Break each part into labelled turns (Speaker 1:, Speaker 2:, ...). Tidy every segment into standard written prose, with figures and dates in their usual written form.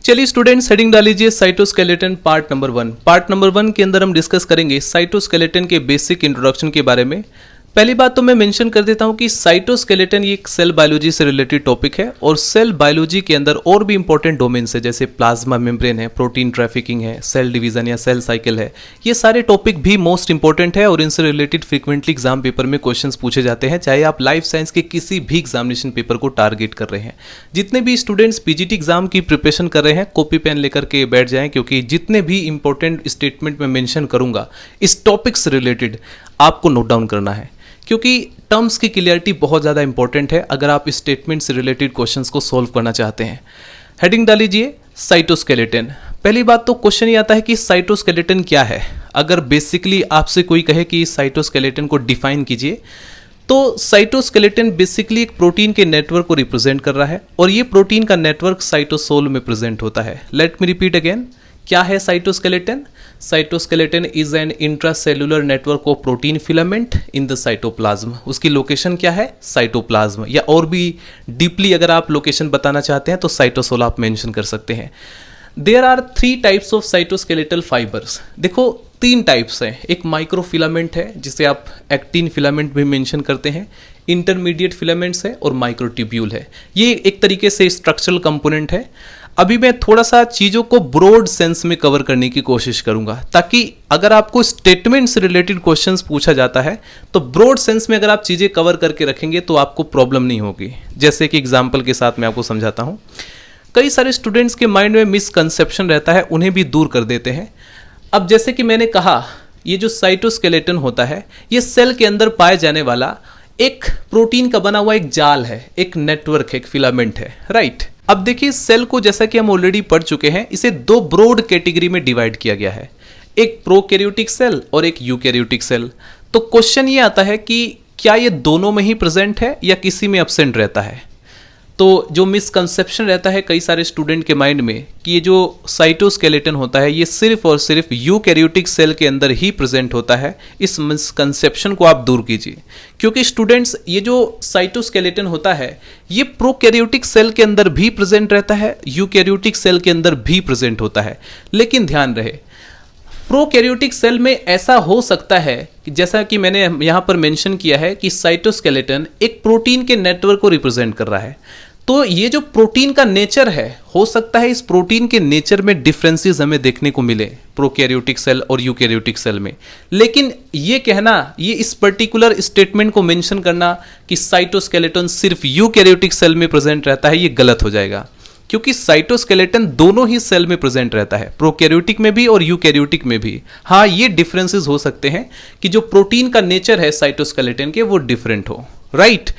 Speaker 1: चलिए students, heading डाल लीजिए cytoskeleton part number 1। Part number 1 के अंदर हम डिस्कस करेंगे साइटोस्केलेटन के बेसिक इंट्रोडक्शन के बारे में। पहली बात तो मैं मेंशन कर देता हूं कि साइटोस्केलेटन ये एक सेल बायोलॉजी से रिलेटेड टॉपिक है और सेल बायोलॉजी के अंदर और भी इंपॉर्टेंट डोमेन्स है, जैसे प्लाज्मा मेम्ब्रेन है, प्रोटीन ट्रैफिकिंग है, सेल डिवीजन या सेल साइकिल है। ये सारे टॉपिक भी मोस्ट इंपॉर्टेंट है और इनसे रिलेटेड फ्रीक्वेंटली एग्जाम पेपर में क्वेश्चंस पूछे जाते हैं, चाहे आप लाइफ साइंस के किसी भी एग्जामिनेशन पेपर को टारगेट कर रहे हैं। जितने भी स्टूडेंट्स पीजीटी एग्जाम की प्रिपरेशन कर रहे हैं, कॉपी पेन लेकर के बैठ जाएं, क्योंकि जितने भी इंपॉर्टेंट स्टेटमेंट मैं मेंशन करूंगा इस टॉपिक से रिलेटेड आपको नोट डाउन करना है, क्योंकि टर्म्स की क्लियरिटी बहुत ज़्यादा इंपॉर्टेंट है अगर आप स्टेटमेंट से रिलेटेड क्वेश्चंस को सॉल्व करना चाहते हैं। हेडिंग डाल लीजिए साइटोस्केलेटन। पहली बात तो क्वेश्चन ये आता है कि साइटोस्केलेटन क्या है। अगर बेसिकली आपसे कोई कहे कि साइटोस्केलेटन को डिफाइन कीजिए, तो साइटोस्केलेटन बेसिकली एक प्रोटीन के नेटवर्क को रिप्रेजेंट कर रहा है और ये प्रोटीन का नेटवर्क साइटोसोल में प्रेजेंट होता है। लेट मी रिपीट अगेन, क्या है cytoskeleton? Cytoskeleton is an intracellular network of protein filament in the cytoplasm. उसकी लोकेशन क्या है? साइटोप्लाज्म। या और भी डीपली अगर आप लोकेशन बताना चाहते हैं तो साइटोसोल आप मेंशन कर सकते हैं। There are 3 types of cytoskeletal fibres. देखो 3 टाइप्स हैं। एक माइक्रोफिलामेंट है जिसे आप एक्टिन फिलामेंट भी मेंशन करते हैं, इंटरमीडिएट फिलामेंट्स है और माइक्रोट्यूब्यूल है। ये एक तरीके से स्ट्रक्चरल कंपोनेंट है। अभी मैं थोड़ा सा चीज़ों को ब्रॉड सेंस में कवर करने की कोशिश करूंगा, ताकि अगर आपको स्टेटमेंट से रिलेटेड क्वेश्चंस पूछा जाता है तो ब्रॉड सेंस में अगर आप चीज़ें कवर करके रखेंगे तो आपको प्रॉब्लम नहीं होगी। जैसे कि एग्जाम्पल के साथ मैं आपको समझाता हूँ। कई सारे स्टूडेंट्स के माइंड में मिसकंसेप्शन रहता है, उन्हें भी दूर कर देते हैं। अब जैसे कि मैंने कहा, ये जो साइटोस्केलेटन होता है ये सेल के अंदर पाए जाने वाला एक प्रोटीन का बना हुआ एक जाल है, एक नेटवर्क है, एक फिलामेंट है, राइट। अब देखिए सेल को, जैसा कि हम ऑलरेडी पढ़ चुके हैं, इसे 2 ब्रॉड कैटेगरी में डिवाइड किया गया है, एक प्रोकैरियोटिक सेल और एक यूकैरियोटिक सेल। तो क्वेश्चन ये आता है कि क्या ये दोनों में ही प्रेजेंट है या किसी में एब्सेंट रहता है। तो जो मिसकंसेप्शन रहता है कई सारे स्टूडेंट के माइंड में कि ये जो साइटोस्केलेटन होता है ये सिर्फ और सिर्फ यूकैरियोटिक सेल के अंदर ही प्रेजेंट होता है, इस मिसकंसेप्शन को आप दूर कीजिए। क्योंकि स्टूडेंट्स, ये जो साइटोस्केलेटन होता है ये प्रोकैरियोटिक सेल के अंदर भी प्रेजेंट रहता है, यूकैरियोटिक सेल के अंदर भी प्रेजेंट होता है। लेकिन ध्यान रहे, प्रोकैरियोटिक सेल में ऐसा हो सकता है कि जैसा कि मैंने यहाँ पर मेंशन किया है कि साइटोस्केलेटन एक प्रोटीन के नेटवर्क को रिप्रेजेंट कर रहा है। तो ये जो प्रोटीन का नेचर है, हो सकता है इस प्रोटीन के नेचर में डिफरेंसेस हमें देखने को मिले प्रोकैरियोटिक सेल और यूकैरियोटिक सेल में। लेकिन ये कहना, ये इस पर्टिकुलर स्टेटमेंट को मेंशन करना कि साइटोस्केलेटन सिर्फ यूकैरियोटिक सेल में प्रेजेंट रहता है, ये गलत हो जाएगा। क्योंकि साइटोस्केलेटन दोनों ही सेल में प्रेजेंट रहता है, प्रोकैरियोटिक में भी और यूकैरियोटिक में भी। हाँ, ये डिफरेंसेस हो सकते हैं कि जो प्रोटीन का नेचर है साइटोस्केलेटन के वो डिफरेंट हो, राइट।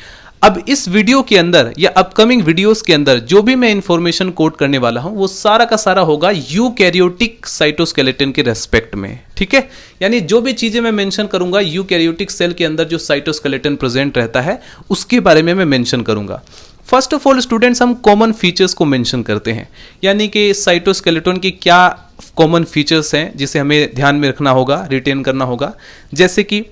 Speaker 1: अब इस वीडियो के अंदर या अपकमिंग वीडियोस के अंदर जो भी मैं इंफॉर्मेशन कोट करने वाला हूं वो सारा का सारा होगा यूकैरियोटिक साइटोस्केलेटन के रेस्पेक्ट में, ठीक है। यानी जो भी चीजें मैं मेंशन करूंगा यूकैरियोटिक सेल के अंदर जो साइटोस्केलेटन प्रेजेंट रहता है उसके बारे में मैं मेंशन करूंगा। फर्स्ट ऑफ ऑल स्टूडेंट्स, हम कॉमन फीचर्स को मेंशन करते हैं, यानी कि साइटोस्केलेटन की क्या कॉमन फीचर्स हैं जिसे हमें ध्यान में रखना होगा, रिटेन करना होगा। जैसे कि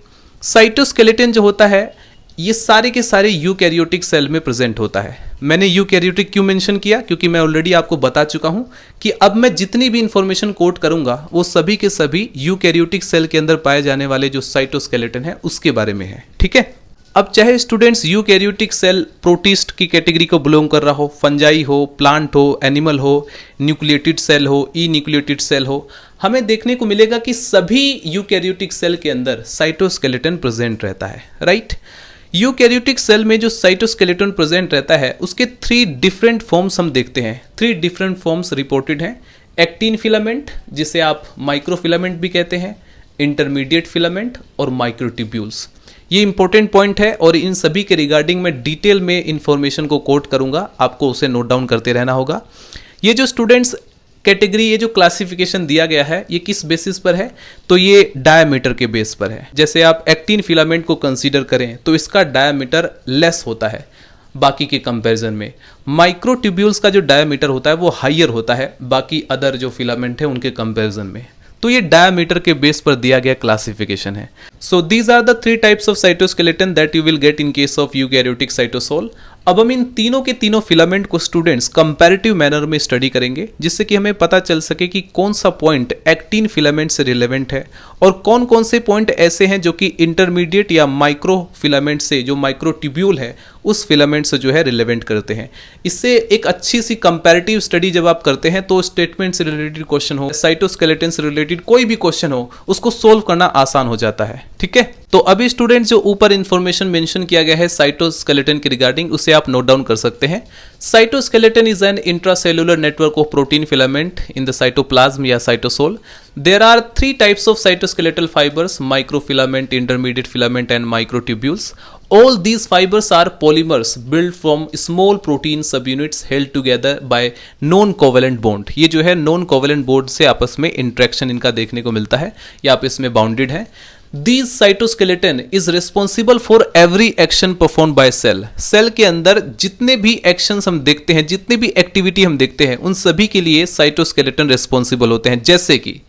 Speaker 1: साइटोस्केलेटन जो होता है ये सारे के सारे यूकैरियोटिक सेल में प्रेजेंट होता है। मैंने यूकैरियोटिक क्यों मेंशन किया? क्योंकि मैं ऑलरेडी आपको बता चुका हूं कि अब मैं जितनी भी इंफॉर्मेशन कोट करूंगा वो सभी के सभी यूकैरियोटिक सेल के अंदर पाए जाने वाले जो साइटोस्केलेटन है उसके बारे में है, ठीक है। अब चाहे स्टूडेंट्स यूकैरियोटिक सेल प्रोटिस्ट की कैटेगरी को बिलोंग कर रहा हो, फंजाई हो, प्लांट हो, एनिमल हो, न्यूक्लिएटेड सेल हो, ई न्यूक्लिएटेड सेल हो, हमें देखने को मिलेगा कि सभी यूकैरियोटिक सेल के अंदर साइटोस्केलेटन प्रेजेंट रहता है, राइट। यूकैरियोटिक सेल में जो साइटोस्केलेटन प्रेजेंट रहता है उसके 3 डिफरेंट फॉर्म्स हम देखते हैं। 3 डिफरेंट फॉर्म्स रिपोर्टेड हैं। एक्टिन फिलामेंट, जिसे आप माइक्रोफिलामेंट भी कहते हैं, इंटरमीडिएट फिलामेंट और माइक्रोट्यूब्यूल्स। ये इंपॉर्टेंट पॉइंट है और इन सभी के रिगार्डिंग मैं डिटेल में इंफॉर्मेशन को कोट करूंगा, आपको उसे नोट डाउन करते रहना होगा। ये जो स्टूडेंट्स कैटेगरी, ये जो क्लासिफिकेशन दिया गया है ये किस बेसिस पर है? तो ये डायमीटर के बेस पर है। जैसे आप एक्टिन फिलामेंट को कंसीडर करें तो इसका डायमीटर लेस होता है बाकी के कंपैरिजन में। माइक्रोट्यूब्यूल्स का जो डायमीटर होता है वो हाइयर होता है बाकी अदर जो फिलामेंट है उनके कंपैरिजन में। तो ये डायमीटर के बेस पर दिया गया क्लासिफिकेशन है। So these are the 3 types of cytoskeleton that you will get in case of eukaryotic cytosol. अब हम इन तीनों के तीनों फिलामेंट को स्टूडेंट्स कंपैरेटिव मैनर में स्टडी करेंगे, जिससे कि हमें पता चल सके कि कौन सा पॉइंट एक्टिन फिलामेंट से रिलेवेंट है और कौन कौन से पॉइंट ऐसे हैं जो कि इंटरमीडिएट या माइक्रो फिलामेंट से, जो माइक्रो ट्यूब्यूल है उस फिलामेंट से जो है रिलेवेंट करते हैं। इससे एक अच्छी सी कंपैरेटिव स्टडी जब आप करते हैं तो स्टेटमेंट से रिलेटेड क्वेश्चन हो, साइटोस्केलेटन से रिलेटेड कोई भी क्वेश्चन हो, उसको सोल्व करना आसान हो जाता है। ठीक है, तो अभी स्टूडेंट जो ऊपर इंफॉर्मेशन मेंशन किया गया है साइटोस्केलेटन के रिगार्डिंग, उसे आप नोट डाउन कर सकते हैं। Cytoskeleton is an intracellular network of protein filament in the cytoplasm या cytosol. There are three types of cytoskeletal fibers: microfilament, intermediate filament and microtubules. All these fibers are polymers built from small protein subunits held together by non-covalent bond. ये जो है non-covalent bond से आपस में interaction इनका देखने को मिलता है या आपस में bounded है। These cytoskeleton is responsible for every action performed by cell. Cell के अंदर जितने भी एक्शंस हम देखते हैं, जितनी भी एक्टिविटी हम देखते हैं, उन सभी के लिए साइटोस्केलेटन रिस्पॉन्सिबल होते हैं। जैसे कि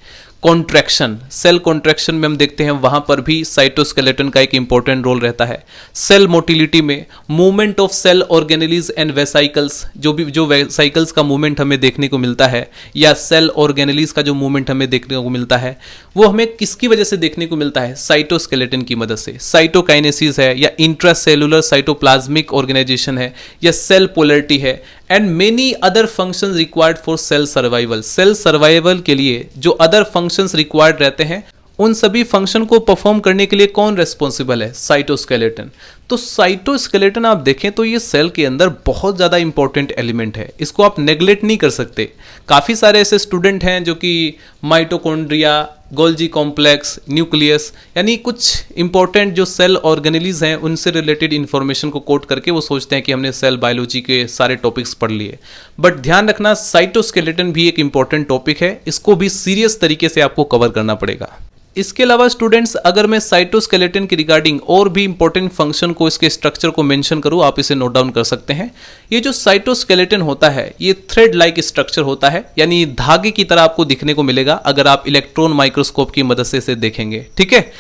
Speaker 1: कॉन्ट्रैक्शन, सेल कॉन्ट्रैक्शन में हम देखते हैं वहां पर भी साइटोस्केलेटन का एक इंपॉर्टेंट रोल रहता है। सेल मोटिलिटी में movement of cell organelles and vesicles, जो वेसाइकल्स का मूवमेंट हमें देखने को मिलता है या सेल ऑर्गेनेलिज का जो मूवमेंट हमें देखने को मिलता है, वो हमें किसकी वजह से देखने को मिलता है? साइटोस्केलेटन की मदद से। साइटोकाइनेसिस है या इंट्रासेलुलर साइटोप्लाज्मिक ऑर्गेनाइजेशन है या सेल पोलैरिटी है and many other functions required for cell survival. Cell survival के लिए जो अदर फंक्शंस रिक्वायर्ड रहते हैं, उन सभी फंक्शन को परफॉर्म करने के लिए कौन रेस्पॉन्सिबल है? साइटोस्केलेटन। तो साइटोस्केलेटन आप देखें तो ये सेल के अंदर बहुत ज़्यादा इंपॉर्टेंट एलिमेंट है, इसको आप नेग्लेक्ट नहीं कर सकते। काफ़ी सारे ऐसे स्टूडेंट हैं जो कि माइटोकॉन्ड्रिया, गोल्जी कॉम्प्लेक्स, न्यूक्लियस, यानी कुछ इंपॉर्टेंट जो सेल ऑर्गेनेलिज हैं उनसे रिलेटेड इंफॉर्मेशन को कोट करके वो सोचते हैं कि हमने सेल बायोलॉजी के सारे टॉपिक्स पढ़ लिए। बट ध्यान रखना, साइटोस्केलेटन भी एक इंपॉर्टेंट टॉपिक है, इसको भी सीरियस तरीके से आपको कवर करना पड़ेगा। इसके अलावा स्टूडेंट्स, अगर मैं साइटोस्केलेटन की रिगार्डिंग और भी इंपॉर्टेंट फंक्शन को, इसके स्ट्रक्चर को मेंशन करूं, आप इसे नोट डाउन कर सकते हैं। ये जो साइटोस्केलेटन होता है ये थ्रेड लाइक स्ट्रक्चर होता है, यानी धागे की तरह आपको दिखने को मिलेगा अगर आप इलेक्ट्रॉन माइक्रोस्कोप की मदद से इसे देखेंगे। ठीक है,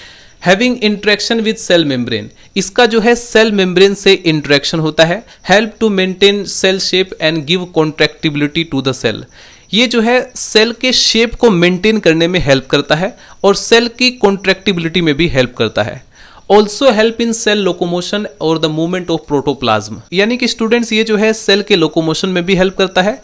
Speaker 1: having interaction with cell membrane, इसका जो है सेल मेम्ब्रेन से इंटरेक्शन होता है। Help to maintain cell shape and give contractibility to the cell, ये जो है सेल के शेप को मेंटेन करने में हेल्प करता है और सेल की कॉन्ट्रैक्टिबिलिटी में भी हेल्प करता है। Also help in cell locomotion और द मूवमेंट ऑफ प्रोटोप्लाज्म, यानी कि स्टूडेंट्स ये जो है सेल के लोकोमोशन में भी हेल्प करता है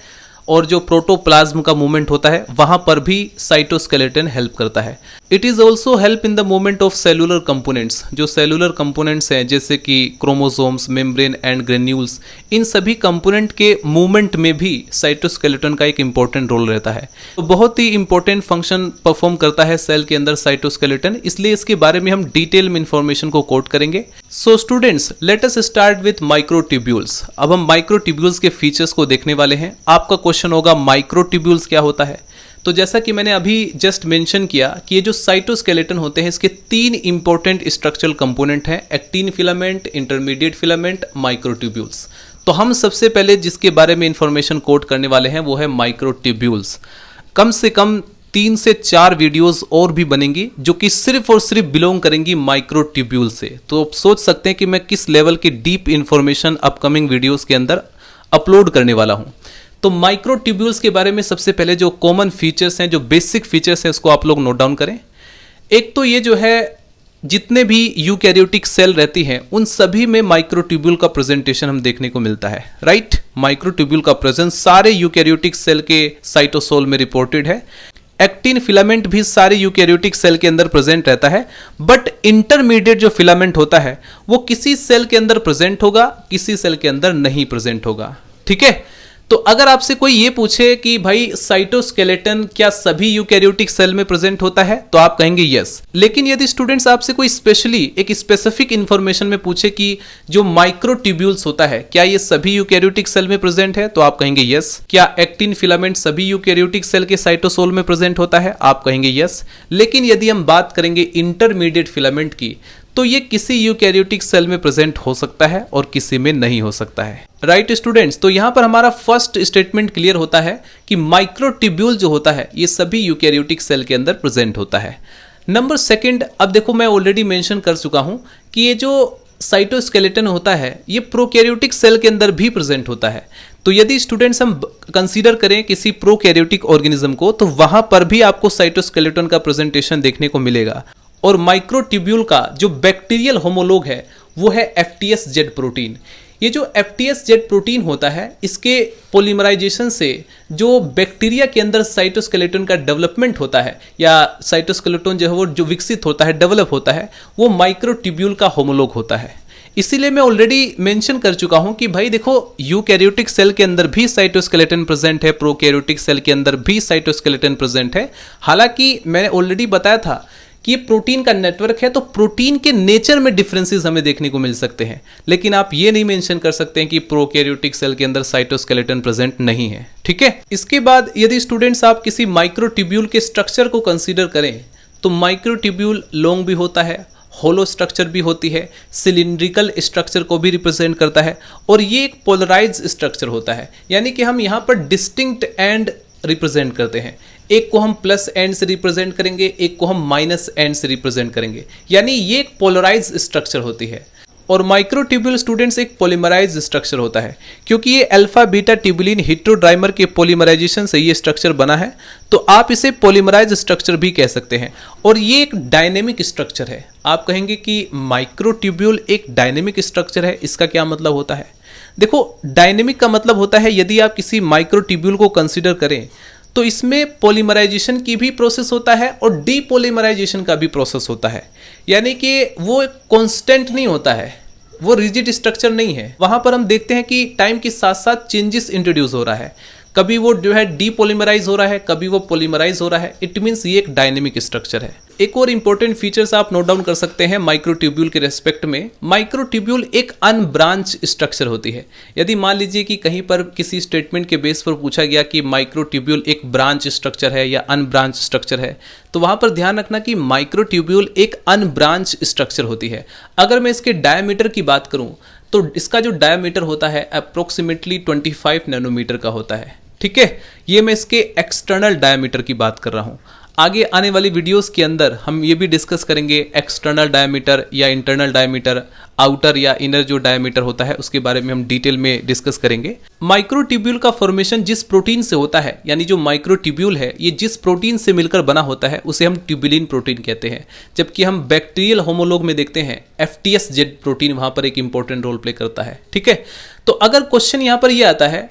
Speaker 1: और जो प्रोटोप्लाज्म का मूवमेंट होता है वहां पर भी साइटोस्केलेटन हेल्प करता है। It is also help in the movement of cellular components, जो सेलुलर कंपोनेंट्स हैं जैसे कि क्रोमोसोम्स, मेम्ब्रेन एंड ग्रेन्यूल्स, इन सभी कंपोनेंट के मूवमेंट में भी साइटोस्केलेटन का एक इंपॉर्टेंट रोल रहता है। तो बहुत ही इंपॉर्टेंट फंक्शन परफॉर्म करता है सेल के अंदर साइटोस्केलेटन, इसलिए इसके बारे में हम डिटेल में इंफॉर्मेशन को कोट करेंगे। So students, let us start with microtubules. अब हम माइक्रोट्यूब्यूल्स के फीचर्स को देखने वाले हैं। आपका क्वेश्चन होगा माइक्रोट्यूब्यूल्स क्या होता है? तो जैसा कि मैंने अभी जस्ट मेंशन किया कि ये जो साइटोस्केलेटन होते हैं इसके तीन इंपॉर्टेंट स्ट्रक्चरल कंपोनेंट हैं: actin filament, intermediate filament, microtubules. तो हम सबसे पहले जिसके बारे में इंफॉर्मेशन कोट करने वाले हैं वो है माइक्रोट्यूब्यूल्स। कम से कम 3 से 4 वीडियोस और भी बनेंगी जो कि सिर्फ और सिर्फ बिलोंग करेंगी माइक्रोट्यूब्यूल से। तो आप सोच सकते हैं कि मैं किस लेवल की डीप इंफॉर्मेशन अपकमिंग वीडियोस के अंदर अपलोड करने वाला हूं। तो माइक्रोट्यूब्यूल्स के बारे में सबसे पहले जो कॉमन फीचर्स हैं, जो बेसिक फीचर्स हैं, उसको आप लोग नोट डाउन करें। एक तो ये जो है जितने भी यूकैरियोटिक सेल रहती हैं उन सभी में माइक्रोट्यूब्यूल का प्रेजेंटेशन हम देखने को मिलता है, राइट। माइक्रोट्यूब्यूल का प्रेजेंस सारे यूकैरियोटिक सेल के साइटोसोल में रिपोर्टेड है। एक्टिन फिलामेंट भी सारे यूकैरियोटिक सेल के अंदर प्रेजेंट रहता है, बट इंटरमीडिएट जो फिलामेंट होता है वो किसी सेल के अंदर प्रेजेंट होगा, किसी सेल के अंदर नहीं प्रेजेंट होगा। ठीक है, तो अगर आपसे कोई ये पूछे कि भाई साइटोस्केलेटन क्या सभी यूकैरियोटिक सेल में प्रेजेंट होता है, तो आप कहेंगे यस। लेकिन यदि स्टूडेंट्स आपसे कोई स्पेशली एक स्पेसिफिक इंफॉर्मेशन में पूछे कि जो माइक्रोट्यूब्यूल्स होता है क्या ये सभी यूकैरियोटिक सेल में प्रेजेंट है, तो आप कहेंगे यस। क्या एक्टिन फिलामेंट सभी यूकैरियोटिक सेल के साइटोसोल में प्रेजेंट होता है, आप कहेंगे यस। लेकिन यदि हम बात करेंगे इंटरमीडिएट फिलामेंट की, तो ये किसी यूकैरियोटिक सेल में प्रेजेंट हो सकता है और किसी में नहीं हो सकता है, राइट स्टूडेंट्स। तो यहां पर हमारा फर्स्ट स्टेटमेंट क्लियर होता है कि माइक्रोट्यूब्यूल जो होता है ये सभी यूकैरियोटिक सेल के अंदर प्रेजेंट होता है। नंबर सेकंड, अब देखो मैं ऑलरेडी मेंशन कर चुका हूं कि ये जो साइटोस्केलेटन होता है ये प्रोकैरियोटिक सेल के अंदर भी प्रेजेंट होता है। तो यदि स्टूडेंट्स हम कंसीडर करें किसी प्रोकैरियोटिक ऑर्गेनिज्म को तो वहां पर भी आपको साइटोस्केलेटन का प्रेजेंटेशन देखने को मिलेगा। और माइक्रोट्यूब्यूल का जो बैक्टीरियल होमोलोग है वो है FTSZ प्रोटीन। ये जो FTSZ प्रोटीन होता है इसके पॉलीमराइजेशन से जो बैक्टीरिया के अंदर साइटोस्केलेटन का डेवलपमेंट होता है या साइटोस्केलेटन जो है वो जो विकसित होता है, डेवलप होता है, वो माइक्रोट्यूब्यूल का होमोलोग होता है। इसीलिए मैं ऑलरेडी मेंशन कर चुका हूं कि भाई देखो यूकैरियोटिक सेल के अंदर भी साइटोस्केलेटन प्रेजेंट है, प्रोकैरियोटिक सेल के अंदर भी साइटोस्केलेटन प्रेजेंट है। हालांकि मैंने ऑलरेडी बताया था कि ये प्रोटीन का नेटवर्क है तो प्रोटीन के नेचर में डिफरेंसेस हमें देखने को मिल सकते हैं, लेकिन आप ये नहीं मेंशन कर सकते हैं कि प्रोकैरियोटिक सेल के अंदर साइटोस्केलेटन प्रेजेंट नहीं है। ठीक है, इसके बाद यदि स्टूडेंट्स आप किसी माइक्रोट्यूब्यूल के स्ट्रक्चर को कंसीडर करें तो माइक्रोट्यूब्यूल लॉन्ग भी होता है, होलो स्ट्रक्चर भी होती है, सिलिंड्रिकल स्ट्रक्चर को भी रिप्रेजेंट करता है और ये एक पोलराइज्ड स्ट्रक्चर होता है। यानी कि हम यहाँ पर डिस्टिंक्ट एंड रिप्रेजेंट करते हैं, एक को हम प्लस एंड से रिप्रेजेंट करेंगे, एक को हम माइनस एंड से रिप्रेजेंट करेंगे, यानी ये एक पोलराइज्ड स्ट्रक्चर होती है। और माइक्रोट्यूब्यूल स्टूडेंट्स एक पॉलीमराइज्ड स्ट्रक्चर होता है क्योंकि ये अल्फा बीटा ट्यूबुलिन हेटेरोडाइमर के पॉलीमराइजेशन से ये स्ट्रक्चर बना है, तो आप इसे पॉलीमराइज्ड स्ट्रक्चर भी कह सकते हैं। और ये एक डायनेमिक स्ट्रक्चर है। आप कहेंगे कि माइक्रोट्यूब्यूल एक डायनेमिक स्ट्रक्चर है, इसका क्या मतलब होता है? देखो, डायनेमिक का मतलब होता है यदि आप किसी माइक्रोट्यूब्यूल को कंसीडर करें तो इसमें पॉलीमराइजेशन की भी प्रोसेस होता है और डीपॉलीमराइजेशन का भी प्रोसेस होता है। यानी कि वो कांस्टेंट नहीं होता है, वो रिजिड स्ट्रक्चर नहीं है। वहां पर हम देखते हैं कि टाइम के साथ साथ चेंजेस इंट्रोड्यूस हो रहा है, कभी वो जो है डीपॉलीमराइज हो रहा है, कभी वो पॉलीमराइज हो रहा है। इट मीन्स ये एक डायनेमिक स्ट्रक्चर है। एक और इंपॉर्टेंट फीचर्स आप नोट डाउन कर सकते हैं माइक्रोट्यूब्यूल के रेस्पेक्ट में। माइक्रोट्यूब्यूल एक अनब्रांच स्ट्रक्चर होती है। यदि मान लीजिए कि कहीं पर किसी स्टेटमेंट के बेस पर पूछा गया कि माइक्रोट्यूब्यूल एक ब्रांच स्ट्रक्चर है या अनब्रांच स्ट्रक्चर है, तो वहां पर ध्यान रखना कि माइक्रोट्यूब्यूल एक अनब्रांच स्ट्रक्चर होती है। अगर मैं इसके डायमीटर की बात करूं तो इसका जो डायमीटर होता है अप्रोक्सीमेटली 25 नैनोमीटर का होता है। ठीक है, ये मैं इसके एक्सटर्नल डायमीटर की बात कर रहा हूं। आगे आने वाली वीडियोस के अंदर हम ये भी डिस्कस करेंगे एक्सटर्नल डायमीटर या इंटरनल डायमीटर, आउटर या इनर जो डायमीटर होता है उसके बारे में हम डिटेल में डिस्कस करेंगे। माइक्रोट्यूब्यूल का फॉर्मेशन जिस प्रोटीन से होता है, यानी जो माइक्रोट्यूब्यूल है ये जिस प्रोटीन से मिलकर बना होता है उसे हम ट्यूबुलिन प्रोटीन कहते हैं। जबकि हम बैक्टीरियल होमोलोग में देखते हैं FTSZ प्रोटीन वहां पर एक इंपॉर्टेंट रोल प्ले करता है। ठीक है, तो अगर क्वेश्चन यहां पर यह आता है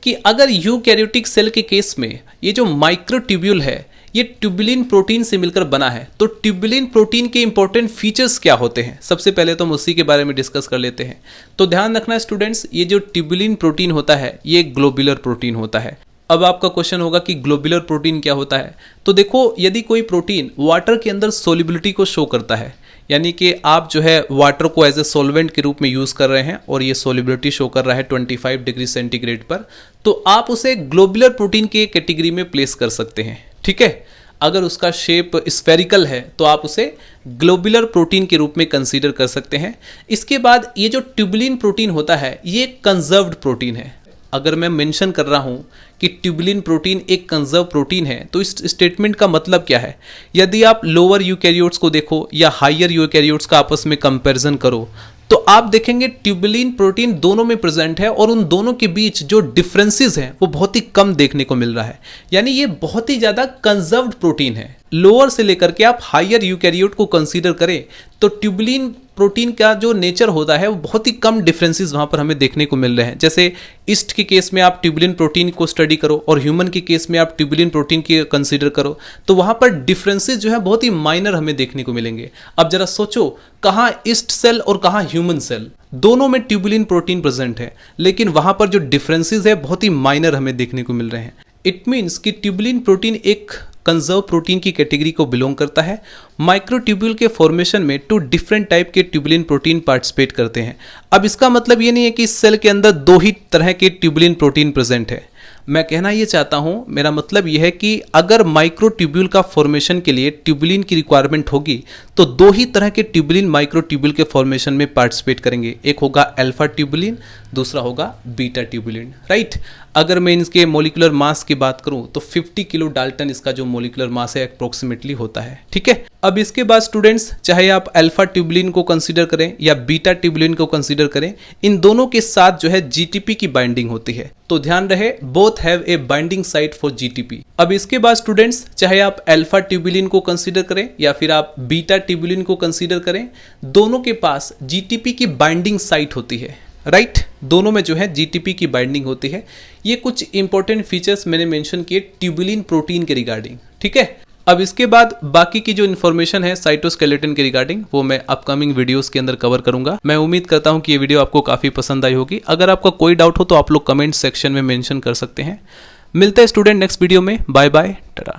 Speaker 1: कि अगर यूकैरियोटिक सेल के केस में ये जो माइक्रोट्यूब्यूल है ये ट्यूबुलिन प्रोटीन से मिलकर बना है, तो ट्यूबुलिन प्रोटीन के इंपॉर्टेंट फीचर्स क्या होते हैं, सबसे पहले तो हम उसी के बारे में डिस्कस कर लेते हैं। तो ध्यान रखना स्टूडेंट्स, ये जो ट्यूबुलिन प्रोटीन होता है ये ग्लोबुलर प्रोटीन होता है। अब आपका क्वेश्चन होगा कि ग्लोबुलर प्रोटीन क्या होता है। तो देखो, यदि कोई प्रोटीन वाटर के अंदर सोल्युबिलिटी को शो करता है, यानी कि आप जो है वाटर को एज ए सॉल्वेंट के रूप में यूज़ कर रहे हैं और ये सोल्युबिलिटी शो कर रहा है 25 डिग्री सेंटीग्रेड पर, तो आप उसे ग्लोबुलर प्रोटीन के कैटेगरी में प्लेस कर सकते हैं। ठीक है, अगर उसका शेप स्फेरिकल है तो आप उसे ग्लोबुलर प्रोटीन के रूप में कंसीडर कर सकते हैं। इसके बाद ये जो ट्यूबुलिन प्रोटीन होता है ये कंजर्व्ड प्रोटीन है। अगर मैं मेंशन कर रहा हूं कि ट्यूबुलिन प्रोटीन एक कंजर्व प्रोटीन है तो इस स्टेटमेंट का मतलब क्या है? यदि आप लोअर यूकैरियोट्स को देखो या हायर यूकैरियोट्स का आपस में कंपैरिजन करो तो आप देखेंगे ट्यूबुलिन प्रोटीन दोनों में प्रेजेंट है और उन दोनों के बीच जो डिफरेंसेस हैं वो बहुत ही कम देखने को मिल रहा है। यानी ये बहुत ही ज़्यादा कंजर्व्ड प्रोटीन है। लोअर से लेकर के आप हायर यूकैरियोट को कंसीडर करें तो ट्यूबुलिन प्रोटीन का जो नेचर होता है वो बहुत ही कम डिफरेंसेस वहाँ पर हमें देखने को मिल रहे हैं। जैसे ईस्ट के केस में आप ट्यूबुलिन प्रोटीन को स्टडी करो और ह्यूमन के केस में आप ट्यूबुलिन प्रोटीन की कंसीडर करो तो वहाँ पर डिफरेंसेस जो है बहुत ही माइनर हमें देखने को मिलेंगे। अब जरा सोचो, कहाँ ईस्ट सेल और कहाँ ह्यूमन सेल, दोनों में ट्यूबुलिन प्रोटीन प्रेजेंट है लेकिन वहाँ पर जो डिफरेंसेस है बहुत ही माइनर हमें देखने को मिल रहे हैं। इट मीन्स कि ट्यूबुलिन प्रोटीन एक कंजर्व प्रोटीन की कैटेगरी को बिलोंग करता है। माइक्रोट्यूब्यूल के फॉर्मेशन में 2 डिफरेंट टाइप के ट्यूबुलिन प्रोटीन पार्टिसिपेट करते हैं। अब इसका मतलब ये नहीं है कि इस सेल के अंदर 2 ही तरह के ट्यूबुलिन प्रोटीन प्रेजेंट है। मैं कहना ये चाहता हूँ, मेरा मतलब ये है कि अगर माइक्रोट्यूब्यूल का फॉर्मेशन के लिए ट्यूबुलिन की रिक्वायरमेंट होगी तो 2 ही तरह के ट्यूबुलिन माइक्रोट्यूब्यूल के फॉर्मेशन में पार्टिसिपेट करेंगे। एक होगा अल्फा ट्यूबुलिन, दूसरा होगा बीटा ट्यूबुलिन, राइट। अगर मैं इसके मोलिकुलर मास की बात करूं तो 50 किलो डाल्टन इसका जो मोलिकुलर मास है अप्रोक्सीमेटली होता है, ठीक है। अब इसके बाद स्टूडेंट्स, चाहे आप अल्फा ट्यूबुलिन को कंसीडर करें या बीटा ट्यूबुलिन को कंसीडर करें, इन दोनों के साथ जो है जीटीपी की बाइंडिंग होती है। तो ध्यान रहे, both have a binding site for GTP. अब इसके बाद स्टूडेंट्स, चाहे आप अल्फा ट्यूबुलिन को कंसीडर करें या फिर आप बीटा ट्यूबुलिन को कंसीडर करें, दोनों के पास जीटीपी की बाइंडिंग साइट होती है, राइट। दोनों में जो है जीटीपी की बाइंडिंग होती है। ये कुछ इंपॉर्टेंट फीचर्स मैंने मेंशन किए ट्यूबुलिन प्रोटीन के रिगार्डिंग, ठीक है। अब इसके बाद बाकी की जो इन्फॉर्मेशन है साइटोस्केलेटन के रिगार्डिंग, वो मैं अपकमिंग वीडियोस के अंदर कवर करूंगा। मैं उम्मीद करता हूं कि ये वीडियो आपको काफी पसंद आई होगी। अगर आपका कोई डाउट हो तो आप लोग कमेंट सेक्शन में मेंशन कर सकते हैं। मिलते हैं स्टूडेंट नेक्स्ट वीडियो में। Bye bye, Tata.